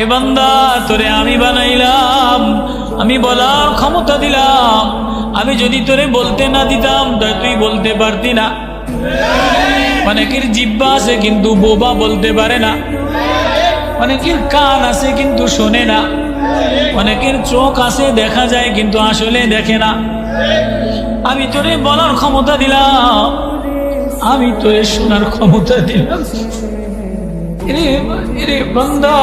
এ বান্দা তোরে আমি বানাইলাম, আমি বলার ক্ষমতা দিলাম। আমি যদি তোরে বলতে না দিতাম তা তুই বলতে পারতি না। অনেকের জিহ্বা আছে কিন্তু বোবা বলতে পারে না, অনেকের কান আছে কিন্তু শোনে না, অনেকের চোখ আছে দেখা যায় কিন্তু আসলে দেখে না। আমি তোরে বলার ক্ষমতা দিলাম, আমি তোরে শোনার ক্ষমতা দিলাম। এরে বান্দা,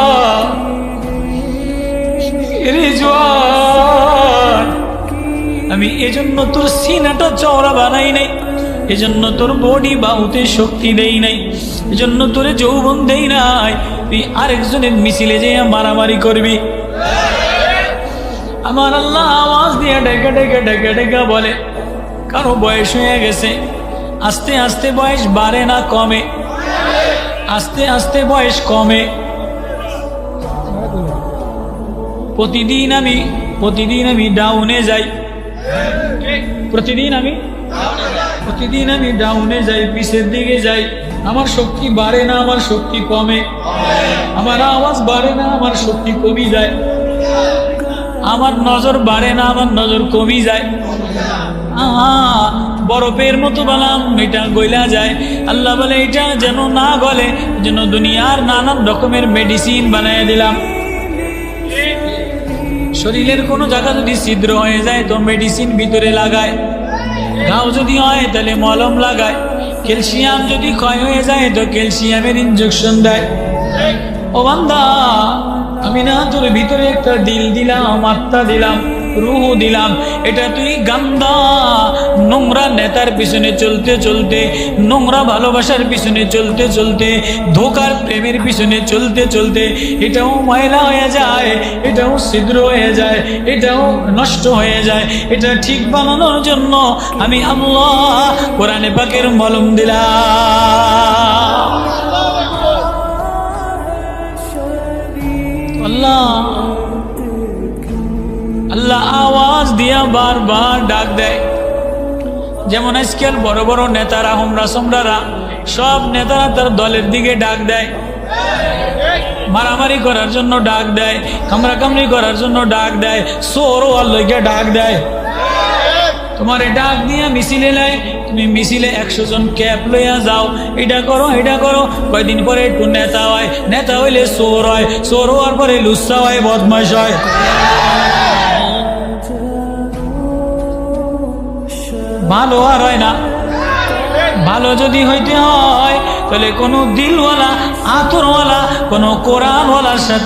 এরে জওয়ান, আমি এজন্য তোর সিনাটা চওড়া বানাই নাই, এজন্য তোর বডি বাহুতে শক্তি দেই নাই, এজন্য তোরে যৌবন দেই নাই তুই আরেকজনের মিছিলে যে মারামারি করবি। আমার আল্লাহ আওয়াজ দিয়ে ডেকে ডেকে ডেকে ডেকে বলে, কারো বয়স হয়ে গেছে, আস্তে আস্তে বয়স বাড়ে না কমে, আস্তে আস্তে বয়স কমে। প্রতিদিন আমি ডাউনে যাই, প্রতিদিন আমি ডাউনে যাই, পিছের দিকে যাই। আমার শক্তি বাড়ে না, আমার শক্তি কমে, আমার আওয়াজ বাড়ে না, আমার শক্তি কমে যায়, আমার নজর বাড়ে না, আমার নজর কমে যায়। বরফের মতো বানাম, এটা গইলা যায়। আল্লাহ বলে এটা যেন না গলে, যেন দুনিয়ার নানান রকমের মেডিসিন বানায় দিলাম। শরীরের কোনো জায়গা যদি ছিদ্র হয়ে যায় তো মেডিসিন ভিতরে লাগায়, ঘাও যদি হয় তাহলে মলম লাগায়, ক্যালসিয়াম যদি ক্ষয় হয়ে যায় তো ক্যালসিয়ামের ইনজেকশন দেয়। ও বান্দা, আমি না তোর ভিতরে একটা দিল দিলাম, আত্মা দিলাম, রূহ দিলাম। এটা তুই গান্দা নোংরা নেতার পিছনে চলতে চলতে, নোংরা ভালোবাসার পিছনে চলতে চলতে, ধোকার প্রেমের পিছনে চলতে চলতে এটাও ময়লা হয়ে যায়, এটাও ছিদ্র হয়ে যায়, এটাও নষ্ট হয়ে যায়। এটা ঠিক বানানোর জন্য আমি আল্লাহ কোরআনে পাকের মলম দিলাম। আল্লাহ আওয়াজ দিয়া বারবার ডাক দেয়। যেমন আজকাল বড় বড় নেতারা, হোমরা সোমরারা, সব নেতারা তার দলের দিকে ডাক দেয়, মারামারি করার জন্য ডাক দেয়, কামড়াকামড়ি করার জন্য ডাক দেয়, সোরও আল্লাহকে ডাক দেয়। তোমার ডাক দিয়া মিছিলে নেয়, তুমি মিছিলে 100 জন ক্যাপ লইয়া যাও, এটা করো এটা করো। কয়দিন পরে একটু নেতা হয়, নেতা হইলে চোর হয়, চোর হওয়ার পরে লুচ্চা হয়, বদমাশ হয়। ভালো আর হয় না। ভালো যদি হইতে হয় তাহলে কোনো দিলওয়ালা, আতরওয়ালা, কোনো কোরআনওয়ালার সাথে